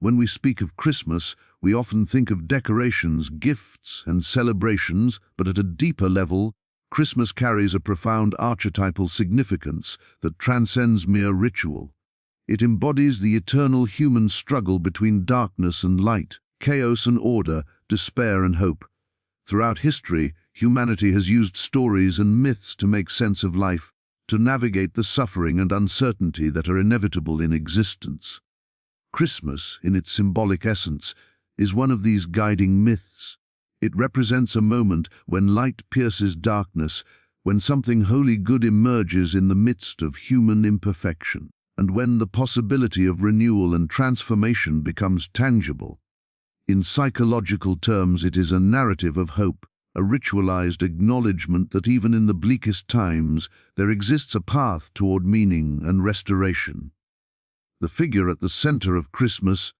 When we speak of Christmas, we often think of decorations, gifts, and celebrations, but at a deeper level, Christmas carries a profound archetypal significance that transcends mere ritual. It embodies the eternal human struggle between darkness and light, chaos and order, despair and hope. Throughout history, humanity has used stories and myths to make sense of life, to navigate the suffering and uncertainty that are inevitable in existence. Christmas, in its symbolic essence, is one of these guiding myths. It represents a moment when light pierces darkness, when something wholly good emerges in the midst of human imperfection, and when the possibility of renewal and transformation becomes tangible. In psychological terms, it is a narrative of hope, a ritualized acknowledgement that even in the bleakest times, there exists a path toward meaning and restoration. The figure at the center of Christmas,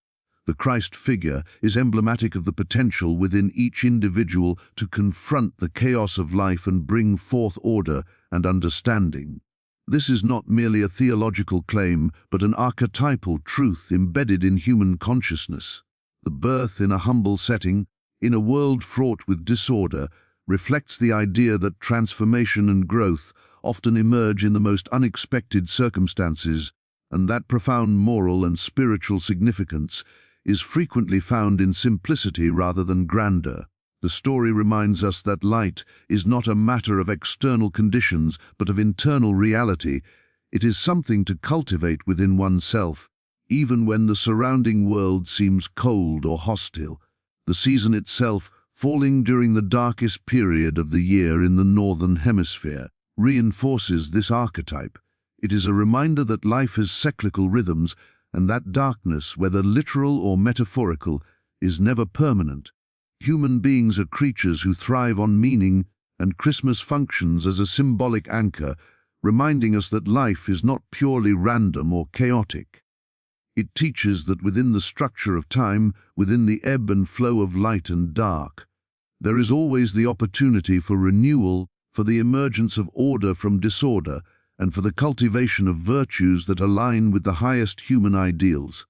the Christ figure, is emblematic of the potential within each individual to confront the chaos of life and bring forth order and understanding. This is not merely a theological claim, but an archetypal truth embedded in human consciousness. The birth in a humble setting, in a world fraught with disorder, reflects the idea that transformation and growth often emerge in the most unexpected circumstances, and that profound moral and spiritual significance is frequently found in simplicity rather than grandeur. The story reminds us that light is not a matter of external conditions, but of internal reality. It is something to cultivate within oneself, even when the surrounding world seems cold or hostile. The season itself, falling during the darkest period of the year in the Northern Hemisphere, reinforces this archetype. It is a reminder that life has cyclical rhythms, and that darkness, whether literal or metaphorical, is never permanent. Human beings are creatures who thrive on meaning, and Christmas functions as a symbolic anchor, reminding us that life is not purely random or chaotic. It teaches that within the structure of time, within the ebb and flow of light and dark, there is always the opportunity for renewal, for the emergence of order from disorder, and for the cultivation of virtues that align with the highest human ideals.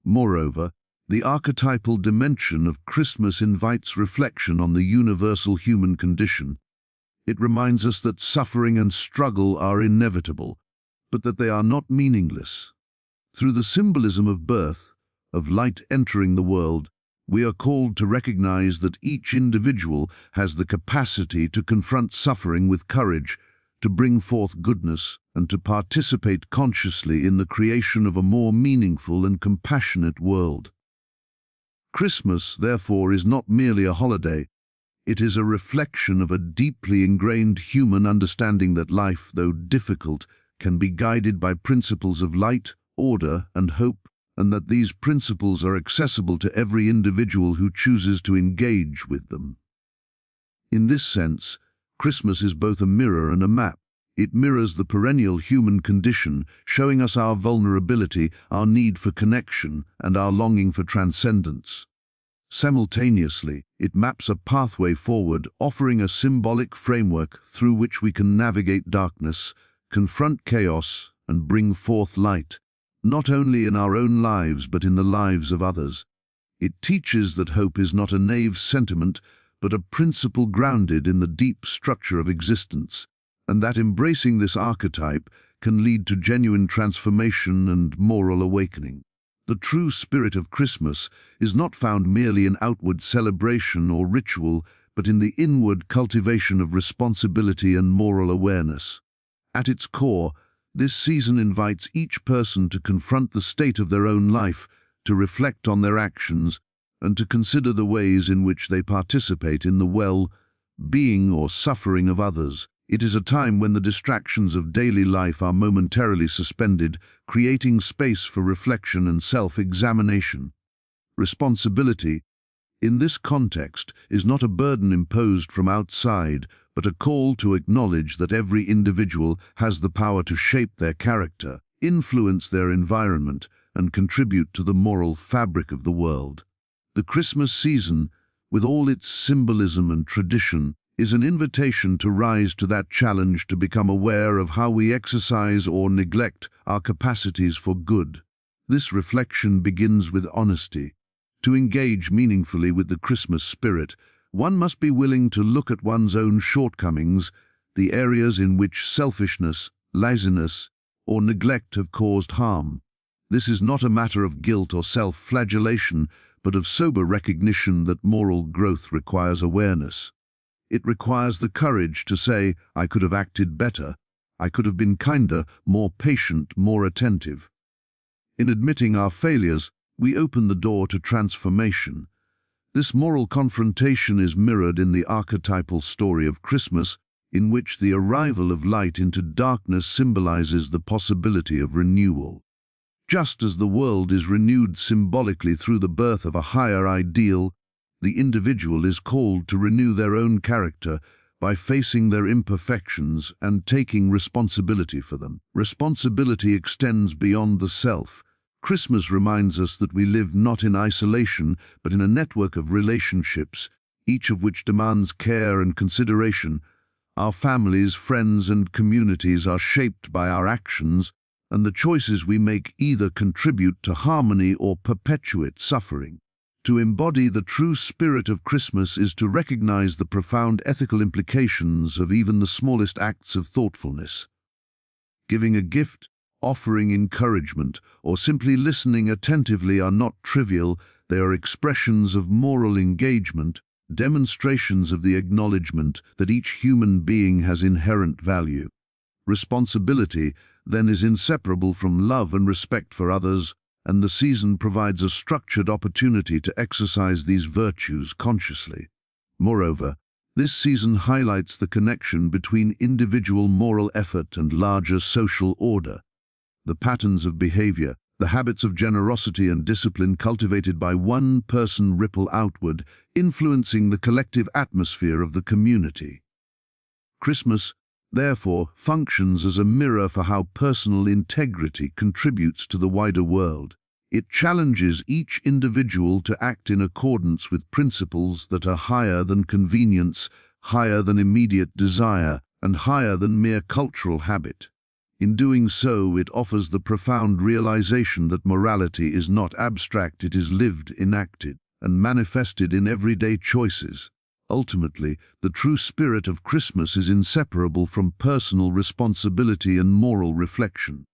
Moreover, the archetypal dimension of Christmas invites reflection on the universal human condition. It reminds us that suffering and struggle are inevitable, but that they are not meaningless. Through the symbolism of birth, of light entering the world, we are called to recognize that each individual has the capacity to confront suffering with courage, to bring forth goodness, and to participate consciously in the creation of a more meaningful and compassionate world. Christmas, therefore, is not merely a holiday. It is a reflection of a deeply ingrained human understanding that life, though difficult, can be guided by principles of light, order, and hope, and that these principles are accessible to every individual who chooses to engage with them. In this sense, Christmas is both a mirror and a map. It mirrors the perennial human condition, showing us our vulnerability, our need for connection, and our longing for transcendence. Simultaneously, it maps a pathway forward, offering a symbolic framework through which we can navigate darkness, confront chaos, and bring forth light, not only in our own lives but in the lives of others. It teaches that hope is not a naive sentiment, but a principle grounded in the deep structure of existence, and that embracing this archetype can lead to genuine transformation and moral awakening. The true spirit of Christmas is not found merely in outward celebration or ritual, but in the inward cultivation of responsibility and moral awareness. At its core, this season invites each person to confront the state of their own life, to reflect on their actions, and to consider the ways in which they participate in the well-being or suffering of others. It is a time when the distractions of daily life are momentarily suspended, creating space for reflection and self-examination. Responsibility, in this context, is not a burden imposed from outside, but a call to acknowledge that every individual has the power to shape their character, influence their environment, and contribute to the moral fabric of the world. The Christmas season, with all its symbolism and tradition, is an invitation to rise to that challenge, to become aware of how we exercise or neglect our capacities for good. This reflection begins with honesty. To engage meaningfully with the Christmas spirit, one must be willing to look at one's own shortcomings, the areas in which selfishness, laziness, or neglect have caused harm. This is not a matter of guilt or self-flagellation, but of sober recognition that moral growth requires awareness. It requires the courage to say, I could have acted better, I could have been kinder, more patient, more attentive. In admitting our failures, we open the door to transformation. This moral confrontation is mirrored in the archetypal story of Christmas, in which the arrival of light into darkness symbolizes the possibility of renewal. Just as the world is renewed symbolically through the birth of a higher ideal, the individual is called to renew their own character by facing their imperfections and taking responsibility for them. Responsibility extends beyond the self. Christmas reminds us that we live not in isolation, but in a network of relationships, each of which demands care and consideration. Our families, friends, and communities are shaped by our actions, and the choices we make either contribute to harmony or perpetuate suffering. To embody the true spirit of Christmas is to recognize the profound ethical implications of even the smallest acts of thoughtfulness. Giving a gift, offering encouragement, or simply listening attentively are not trivial. They are expressions of moral engagement, demonstrations of the acknowledgement that each human being has inherent value. Responsibility, then, is inseparable from love and respect for others, and the season provides a structured opportunity to exercise these virtues consciously. Moreover, this season highlights the connection between individual moral effort and larger social order. The patterns of behavior, the habits of generosity and discipline cultivated by one person ripple outward, influencing the collective atmosphere of the community. Christmas, therefore, functions as a mirror for how personal integrity contributes to the wider world. It challenges each individual to act in accordance with principles that are higher than convenience, higher than immediate desire, and higher than mere cultural habit. In doing so, it offers the profound realization that morality is not abstract, it is lived, enacted, and manifested in everyday choices. Ultimately, the true spirit of Christmas is inseparable from personal responsibility and moral reflection.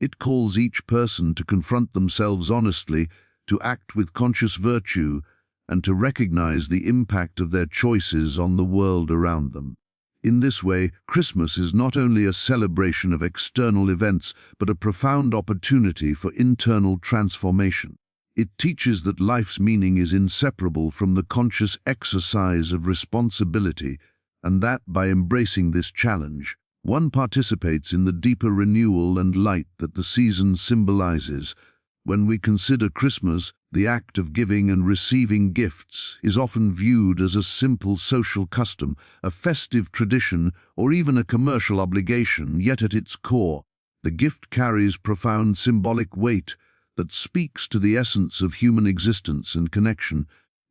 It calls each person to confront themselves honestly, to act with conscious virtue, and to recognize the impact of their choices on the world around them. In this way, Christmas is not only a celebration of external events, but a profound opportunity for internal transformation. It teaches that life's meaning is inseparable from the conscious exercise of responsibility, and that by embracing this challenge, one participates in the deeper renewal and light that the season symbolizes. When we consider Christmas, the act of giving and receiving gifts is often viewed as a simple social custom, a festive tradition, or even a commercial obligation, yet at its core, the gift carries profound symbolic weight that speaks to the essence of human existence and connection.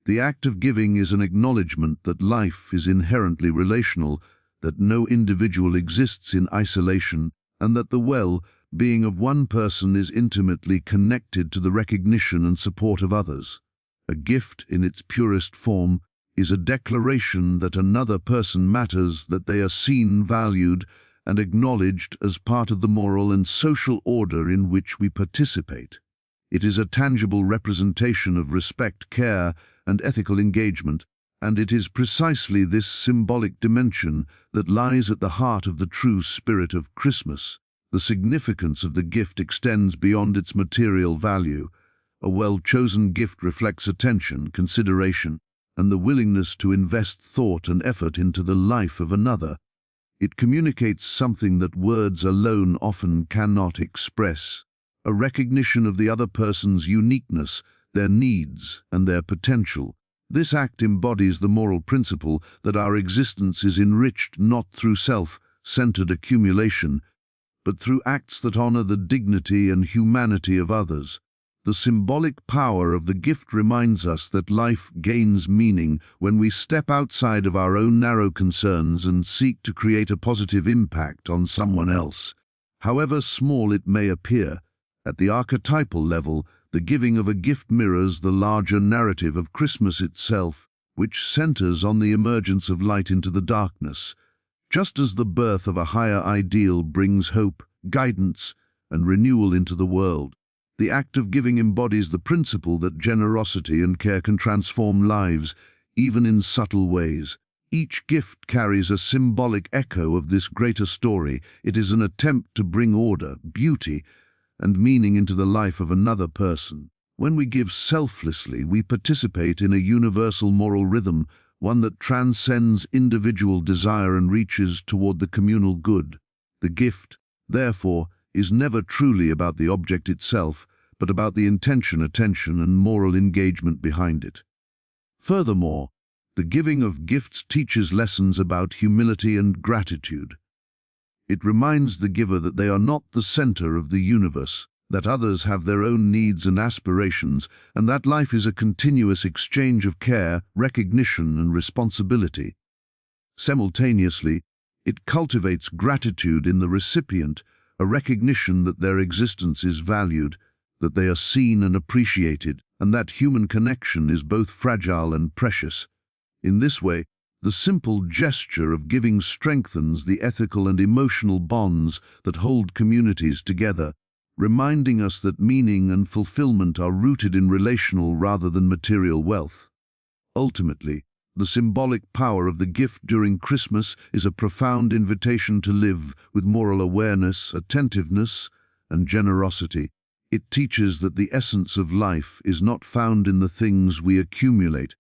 The act of giving is an acknowledgement that life is inherently relational, that no individual exists in isolation, and that the well-being of one person is intimately connected to the recognition and support of others. A gift, in its purest form, is a declaration that another person matters, that they are seen, valued, and acknowledged as part of the moral and social order in which we participate. It is a tangible representation of respect, care, and ethical engagement, and it is precisely this symbolic dimension that lies at the heart of the true spirit of Christmas. The significance of the gift extends beyond its material value. A well-chosen gift reflects attention, consideration, and the willingness to invest thought and effort into the life of another. It communicates something that words alone often cannot express, a recognition of the other person's uniqueness, their needs, and their potential. This act embodies the moral principle that our existence is enriched not through self-centered accumulation, but through acts that honor the dignity and humanity of others. The symbolic power of the gift reminds us that life gains meaning when we step outside of our own narrow concerns and seek to create a positive impact on someone else. However small it may appear, At the archetypal level, the giving of a gift mirrors the larger narrative of Christmas itself, which centers on the emergence of light into the darkness. Just as the birth of a higher ideal brings hope, guidance, and renewal into the world, the act of giving embodies the principle that generosity and care can transform lives, even in subtle ways. Each gift carries a symbolic echo of this greater story. It is an attempt to bring order, beauty, and meaning into the life of another person. When we give selflessly, we participate in a universal moral rhythm, one that transcends individual desire and reaches toward the communal good. The gift, therefore, is never truly about the object itself, but about the intention, attention, and moral engagement behind it. Furthermore, the giving of gifts teaches lessons about humility and gratitude. It reminds the giver that they are not the center of the universe, that others have their own needs and aspirations, and that life is a continuous exchange of care, recognition, and responsibility. Simultaneously, it cultivates gratitude in the recipient, a recognition that their existence is valued, that they are seen and appreciated, and that human connection is both fragile and precious. In this way, the simple gesture of giving strengthens the ethical and emotional bonds that hold communities together, reminding us that meaning and fulfillment are rooted in relational rather than material wealth. Ultimately, the symbolic power of the gift during Christmas is a profound invitation to live with moral awareness, attentiveness, and generosity. It teaches that the essence of life is not found in the things we accumulate,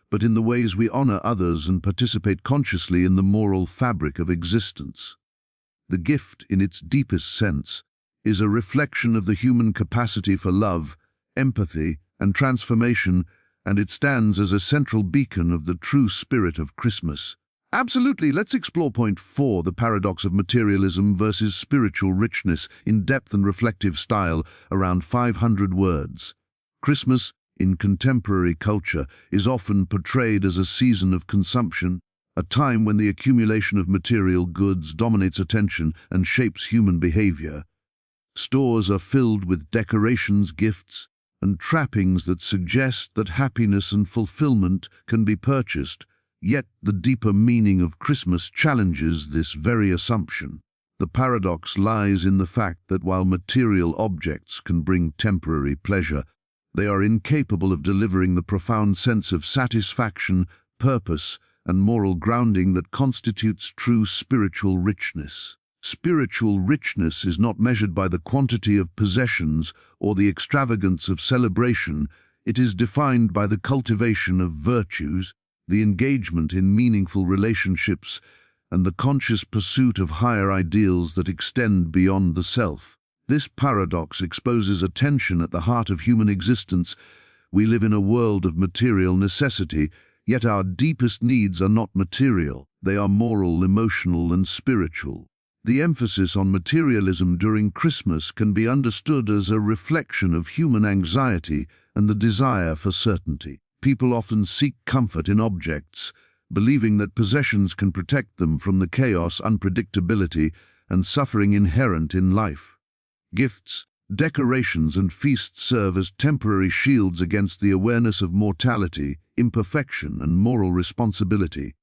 but in the ways we honor others and participate consciously in the moral fabric of existence. The gift, in its deepest sense, is a reflection of the human capacity for love, empathy, and transformation, and it stands as a central beacon of the true spirit of Christmas. Absolutely. Let's explore point 4, the paradox of materialism versus spiritual richness, in depth and reflective style, around 500 words. Christmas, in contemporary culture, is often portrayed as a season of consumption, a time when the accumulation of material goods dominates attention and shapes human behavior. Stores are filled with decorations, gifts, and trappings that suggest that happiness and fulfillment can be purchased, yet the deeper meaning of Christmas challenges this very assumption. The paradox lies in the fact that while material objects can bring temporary pleasure, they are incapable of delivering the profound sense of satisfaction, purpose, and moral grounding that constitutes true spiritual richness. Spiritual richness is not measured by the quantity of possessions or the extravagance of celebration. It is defined by the cultivation of virtues, the engagement in meaningful relationships, and the conscious pursuit of higher ideals that extend beyond the self. This paradox exposes a tension at the heart of human existence. We live in a world of material necessity, yet our deepest needs are not material. They are moral, emotional, and spiritual. The emphasis on materialism during Christmas can be understood as a reflection of human anxiety and the desire for certainty. People often seek comfort in objects, believing that possessions can protect them from the chaos, unpredictability, and suffering inherent in life. Gifts, decorations, and feasts serve as temporary shields against the awareness of mortality, imperfection, and moral responsibility.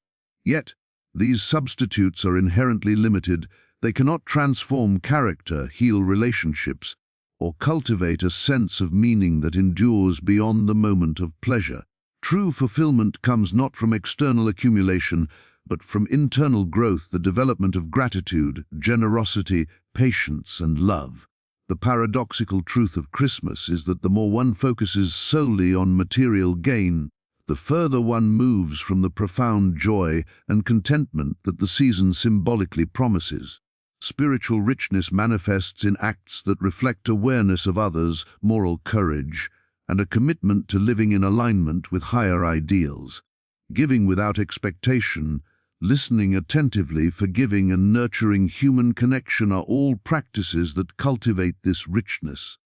Yet, these substitutes are inherently limited. They cannot transform character, heal relationships, or cultivate a sense of meaning that endures beyond the moment of pleasure. True fulfillment comes not from external accumulation, but from internal growth, the development of gratitude, generosity, patience, and love. The paradoxical truth of Christmas is that the more one focuses solely on material gain, the further one moves from the profound joy and contentment that the season symbolically promises. Spiritual richness manifests in acts that reflect awareness of others, moral courage, and a commitment to living in alignment with higher ideals. Giving without expectation, listening attentively, forgiving, and nurturing human connection are all practices that cultivate this richness.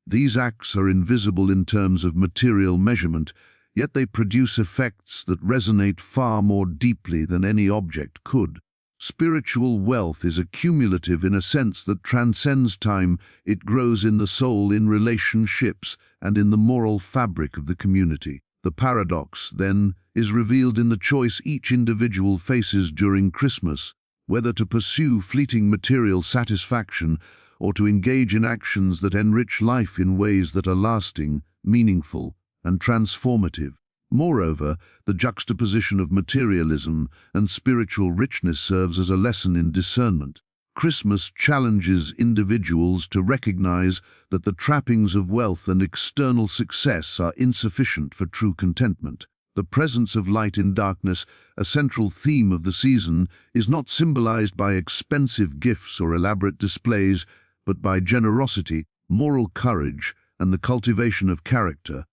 These acts are invisible in terms of material measurement, yet they produce effects that resonate far more deeply than any object could. Spiritual wealth is accumulative in a sense that transcends time. It grows in the soul, in relationships, and in the moral fabric of the community. The paradox, then, is revealed in the choice each individual faces during Christmas, whether to pursue fleeting material satisfaction or to engage in actions that enrich life in ways that are lasting, meaningful, and transformative. Moreover, the juxtaposition of materialism and spiritual richness serves as a lesson in discernment. Christmas challenges individuals to recognize that the trappings of wealth and external success are insufficient for true contentment. The presence of light in darkness, a central theme of the season, is not symbolized by expensive gifts or elaborate displays, but by generosity, moral courage, and the cultivation of character.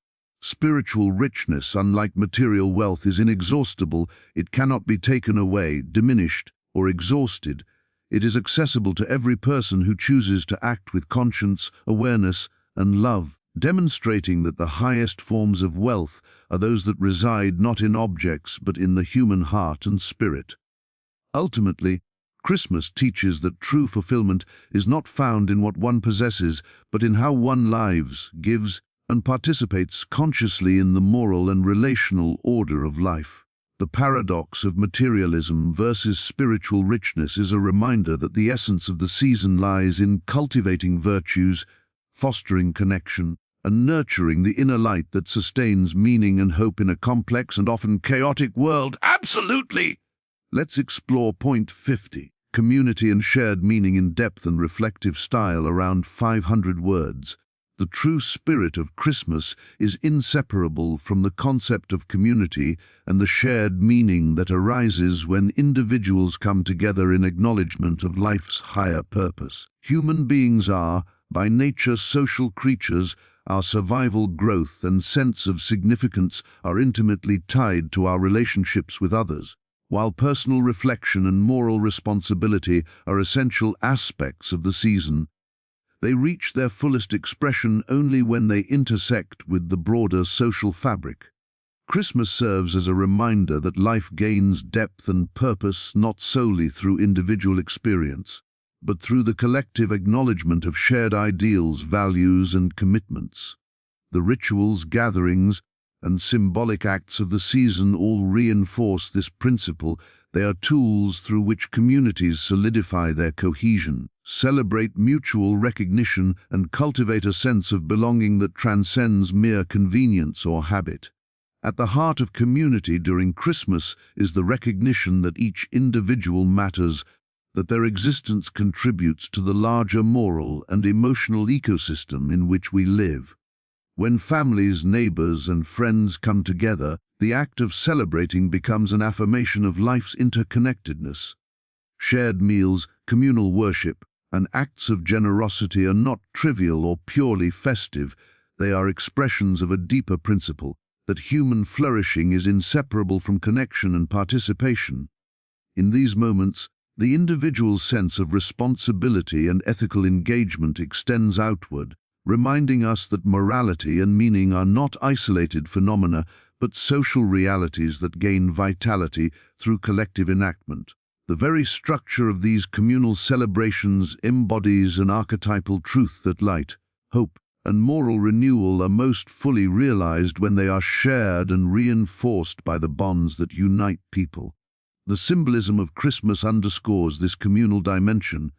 Spiritual richness, unlike material wealth, is inexhaustible. It cannot be taken away, diminished, or exhausted. It is accessible to every person who chooses to act with conscience, awareness, and love, demonstrating that the highest forms of wealth are those that reside not in objects but in the human heart and spirit. Ultimately, Christmas teaches that true fulfillment is not found in what one possesses, but in how one lives, gives, and participates consciously in the moral and relational order of life. The paradox of materialism versus spiritual richness is a reminder that the essence of the season lies in cultivating virtues, fostering connection, and nurturing the inner light that sustains meaning and hope in a complex and often chaotic world. Absolutely! Let's explore point 50. Community and shared meaning in depth and reflective style, around 500 words. The true spirit of Christmas is inseparable from the concept of community and the shared meaning that arises when individuals come together in acknowledgement of life's higher purpose. Human beings are, by nature, social creatures. Our survival, growth, and sense of significance are intimately tied to our relationships with others. While personal reflection and moral responsibility are essential aspects of the season, they reach their fullest expression only when they intersect with the broader social fabric. Christmas serves as a reminder that life gains depth and purpose not solely through individual experience, but through the collective acknowledgement of shared ideals, values, and commitments. The rituals, gatherings, and symbolic acts of the season all reinforce this principle. They are tools through which communities solidify their cohesion, celebrate mutual recognition, and cultivate a sense of belonging that transcends mere convenience or habit. At the heart of community during Christmas is the recognition that each individual matters, that their existence contributes to the larger moral and emotional ecosystem in which we live. When families, neighbors, and friends come together, the act of celebrating becomes an affirmation of life's interconnectedness. Shared meals, communal worship, and acts of generosity are not trivial or purely festive. They are expressions of a deeper principle, that human flourishing is inseparable from connection and participation. In these moments, the individual's sense of responsibility and ethical engagement extends outward, reminding us that morality and meaning are not isolated phenomena, but social realities that gain vitality through collective enactment. The very structure of these communal celebrations embodies an archetypal truth that light, hope, and moral renewal are most fully realized when they are shared and reinforced by the bonds that unite people. The symbolism of Christmas underscores this communal dimension.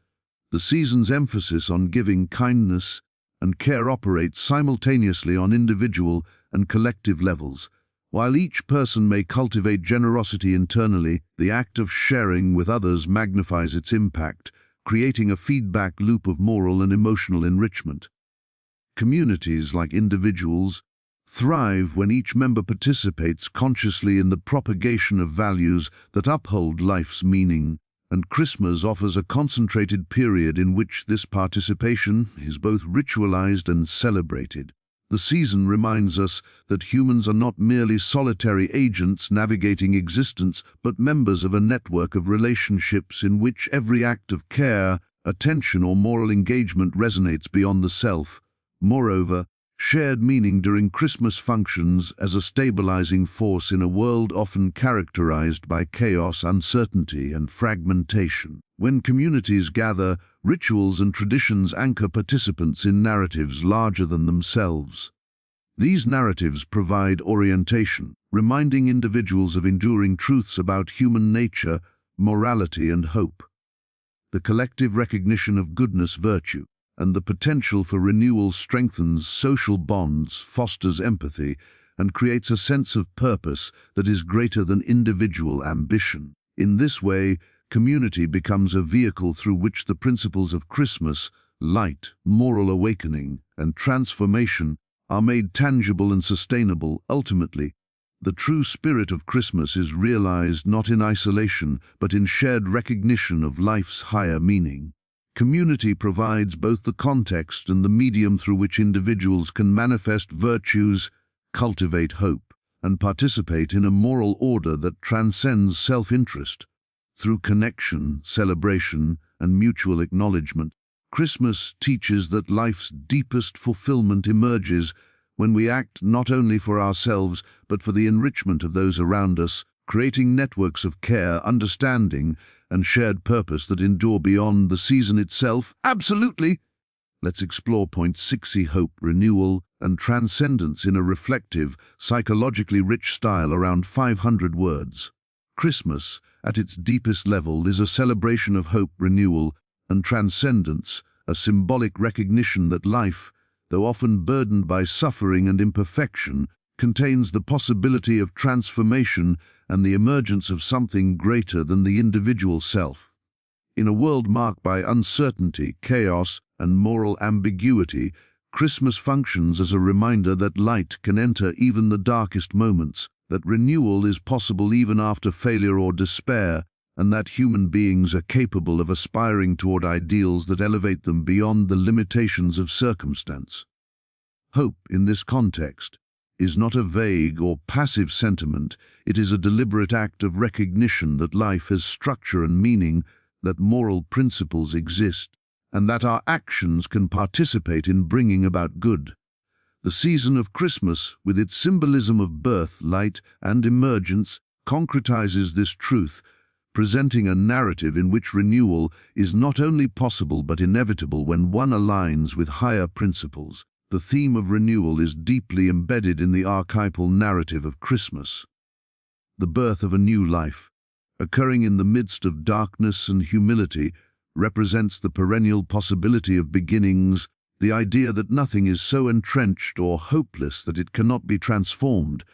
The season's emphasis on giving, kindness, and care operates simultaneously on individual and collective levels. While each person may cultivate generosity internally, the act of sharing with others magnifies its impact, creating a feedback loop of moral and emotional enrichment. Communities, like individuals, thrive when each member participates consciously in the propagation of values that uphold life's meaning, and Christmas offers a concentrated period in which this participation is both ritualized and celebrated. The season reminds us that humans are not merely solitary agents navigating existence, but members of a network of relationships in which every act of care, attention, or moral engagement resonates beyond the self. Moreover, Shared meaning during Christmas functions as a stabilizing force in a world often characterized by chaos, uncertainty, and fragmentation. When communities gather, rituals and traditions anchor participants in narratives larger than themselves. These narratives provide orientation, reminding individuals of enduring truths about human nature, morality, and hope. The collective recognition of goodness, virtue, and the potential for renewal strengthens social bonds, fosters empathy, and creates a sense of purpose that is greater than individual ambition. In this way, community becomes a vehicle through which the principles of Christmas, light, moral awakening, and transformation are made tangible and sustainable. Ultimately, the true spirit of Christmas is realized not in isolation, but in shared recognition of life's higher meaning. Community provides both the context and the medium through which individuals can manifest virtues, cultivate hope, and participate in a moral order that transcends self-interest. Through connection, celebration, and mutual acknowledgement, Christmas teaches that life's deepest fulfillment emerges when we act not only for ourselves but for the enrichment of those around us, creating networks of care, understanding, and shared purpose that endure beyond the season itself. Absolutely! Let's explore point 6, hope, renewal, and transcendence in a reflective, psychologically rich style around 500 words. Christmas, at its deepest level, is a celebration of hope, renewal, and transcendence, a symbolic recognition that life, though often burdened by suffering and imperfection, contains the possibility of transformation and the emergence of something greater than the individual self. In a world marked by uncertainty, chaos, and moral ambiguity, Christmas functions as a reminder that light can enter even the darkest moments, that renewal is possible even after failure or despair, and that human beings are capable of aspiring toward ideals that elevate them beyond the limitations of circumstance. Hope, in this context, is not a vague or passive sentiment. It is a deliberate act of recognition that life has structure and meaning, that moral principles exist, and that our actions can participate in bringing about good. The season of Christmas, with its symbolism of birth, light, and emergence, concretizes this truth, presenting a narrative in which renewal is not only possible but inevitable when one aligns with higher principles. The theme of renewal is deeply embedded in the archetypal narrative of Christmas. The birth of a new life, occurring in the midst of darkness and humility, represents the perennial possibility of beginnings, the idea that nothing is so entrenched or hopeless that it cannot be transformed.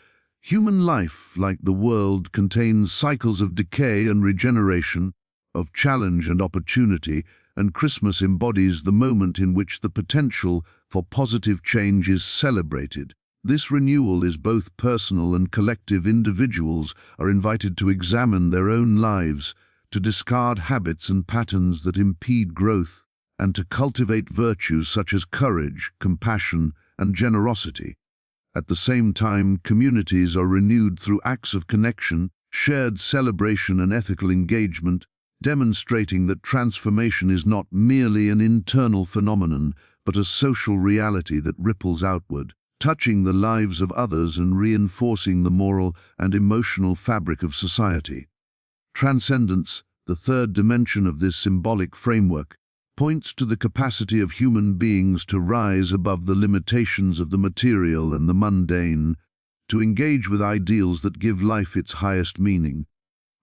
Human life, like the world, contains cycles of decay and regeneration, of challenge and opportunity, and Christmas embodies the moment in which the potential for positive change is celebrated. This renewal is both personal and collective. Individuals are invited to examine their own lives, to discard habits and patterns that impede growth, and to cultivate virtues such as courage, compassion, and generosity. At the same time, communities are renewed through acts of connection, shared celebration, and ethical engagement, demonstrating that transformation is not merely an internal phenomenon, but a social reality that ripples outward, touching the lives of others and reinforcing the moral and emotional fabric of society. Transcendence, the third dimension of this symbolic framework, points to the capacity of human beings to rise above the limitations of the material and the mundane, to engage with ideals that give life its highest meaning.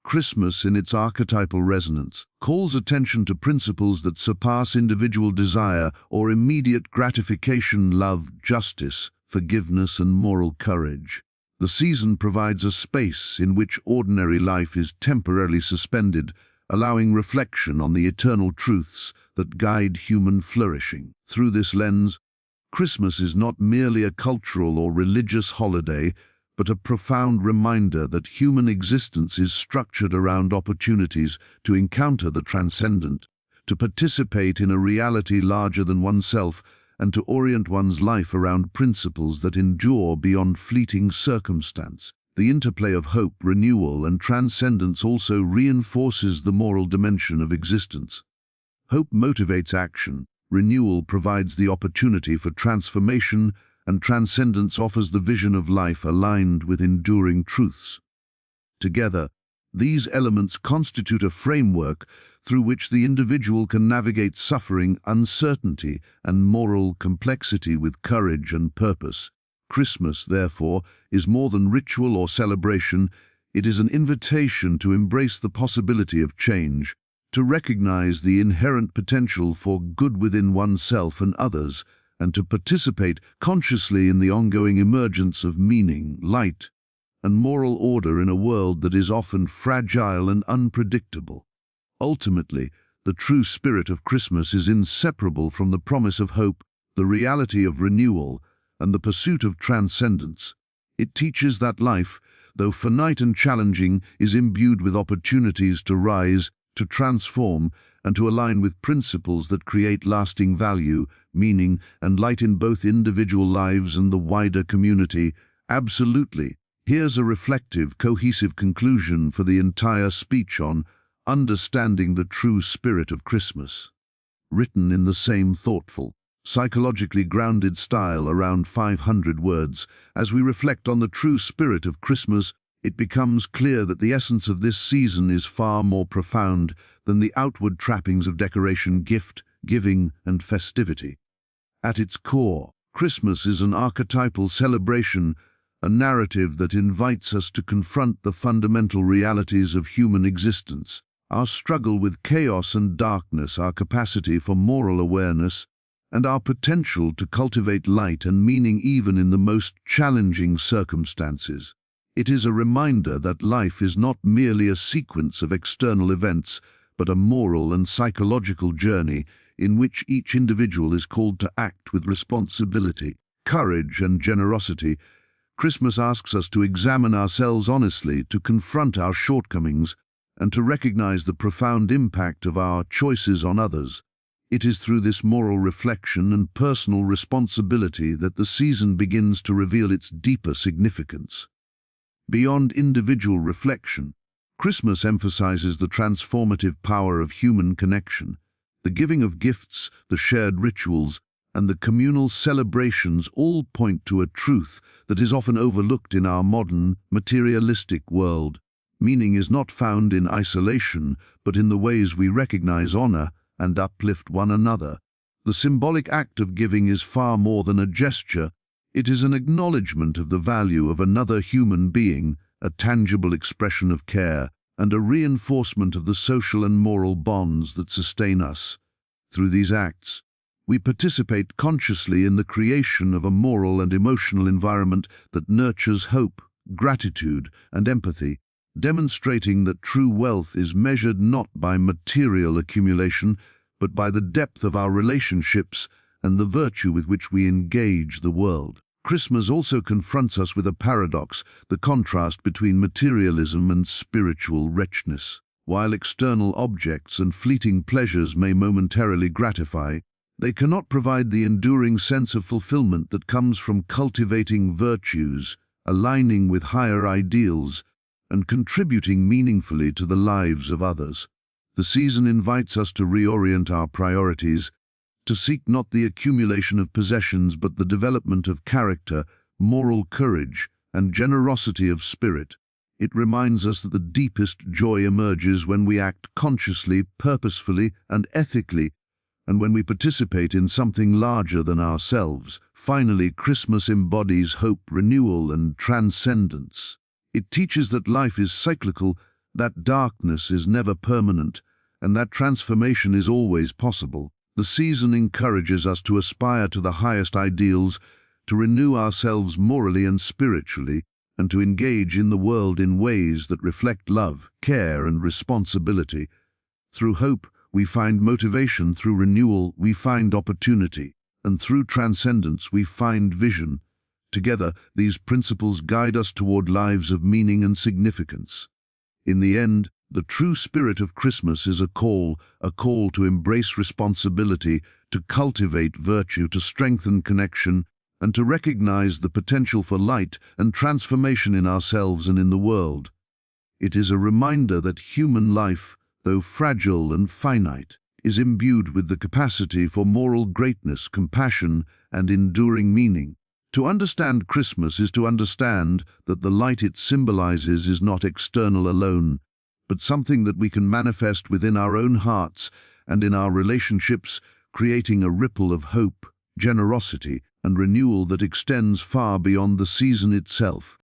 Christmas, in its archetypal resonance, calls attention to principles that surpass individual desire or immediate gratification: love, justice, forgiveness, and moral courage. The season provides a space in which ordinary life is temporarily suspended, allowing reflection on the eternal truths that guide human flourishing. Through this lens, Christmas is not merely a cultural or religious holiday, but a profound reminder that human existence is structured around opportunities to encounter the transcendent, to participate in a reality larger than oneself, and to orient one's life around principles that endure beyond fleeting circumstance. The interplay of hope, renewal, and transcendence also reinforces the moral dimension of existence. Hope motivates action, renewal provides the opportunity for transformation, and transcendence offers the vision of life aligned with enduring truths. Together, these elements constitute a framework through which the individual can navigate suffering, uncertainty, and moral complexity with courage and purpose. Christmas, therefore, is more than ritual or celebration. It is an invitation to embrace the possibility of change, to recognize the inherent potential for good within oneself and others, and to participate consciously in the ongoing emergence of meaning, light, and moral order in a world that is often fragile and unpredictable. Ultimately, the true spirit of Christmas is inseparable from the promise of hope, the reality of renewal, and the pursuit of transcendence. It teaches that life, though finite and challenging, is imbued with opportunities to rise, to transform, and to align with principles that create lasting value, meaning, and light in both individual lives and the wider community. Absolutely. Here's a reflective, cohesive conclusion for the entire speech on understanding the true spirit of Christmas. Written in the same thoughtful, psychologically grounded style, around 500 words, as we reflect on the true spirit of Christmas, it becomes clear that the essence of this season is far more profound than the outward trappings of decoration, gift, giving, and festivity. At its core, Christmas is an archetypal celebration, a narrative that invites us to confront the fundamental realities of human existence, our struggle with chaos and darkness, our capacity for moral awareness, and our potential to cultivate light and meaning even in the most challenging circumstances. It is a reminder that life is not merely a sequence of external events, but a moral and psychological journey in which each individual is called to act with responsibility, courage, and generosity. Christmas asks us to examine ourselves honestly, to confront our shortcomings, and to recognize the profound impact of our choices on others. It is through this moral reflection and personal responsibility that the season begins to reveal its deeper significance. Beyond individual reflection, Christmas emphasizes the transformative power of human connection. The giving of gifts, the shared rituals, and the communal celebrations all point to a truth that is often overlooked in our modern, materialistic world. Meaning is not found in isolation, but in the ways we recognize, honor, and uplift one another. The symbolic act of giving is far more than a gesture. It is an acknowledgement of the value of another human being, a tangible expression of care, and a reinforcement of the social and moral bonds that sustain us. Through these acts, we participate consciously in the creation of a moral and emotional environment that nurtures hope, gratitude, and empathy, demonstrating that true wealth is measured not by material accumulation, but by the depth of our relationships and the virtue with which we engage the world. Christmas also confronts us with a paradox, the contrast between materialism and spiritual richness. While external objects and fleeting pleasures may momentarily gratify, they cannot provide the enduring sense of fulfillment that comes from cultivating virtues, aligning with higher ideals, and contributing meaningfully to the lives of others. The season invites us to reorient our priorities, to seek not the accumulation of possessions but the development of character, moral courage, and generosity of spirit. It reminds us that the deepest joy emerges when we act consciously, purposefully, and ethically, and when we participate in something larger than ourselves. Finally, Christmas embodies hope, renewal, and transcendence. It teaches that life is cyclical, that darkness is never permanent, and that transformation is always possible. The season encourages us to aspire to the highest ideals, to renew ourselves morally and spiritually, and to engage in the world in ways that reflect love, care, and responsibility. Through hope, we find motivation. Through renewal, we find opportunity. And through transcendence, we find vision. Together, these principles guide us toward lives of meaning and significance. In the end, the true spirit of Christmas is a call to embrace responsibility, to cultivate virtue, to strengthen connection, and to recognize the potential for light and transformation in ourselves and in the world. It is a reminder that human life, though fragile and finite, is imbued with the capacity for moral greatness, compassion, and enduring meaning. To understand Christmas is to understand that the light it symbolizes is not external alone, but something that we can manifest within our own hearts and in our relationships, creating a ripple of hope, generosity, and renewal that extends far beyond the season itself.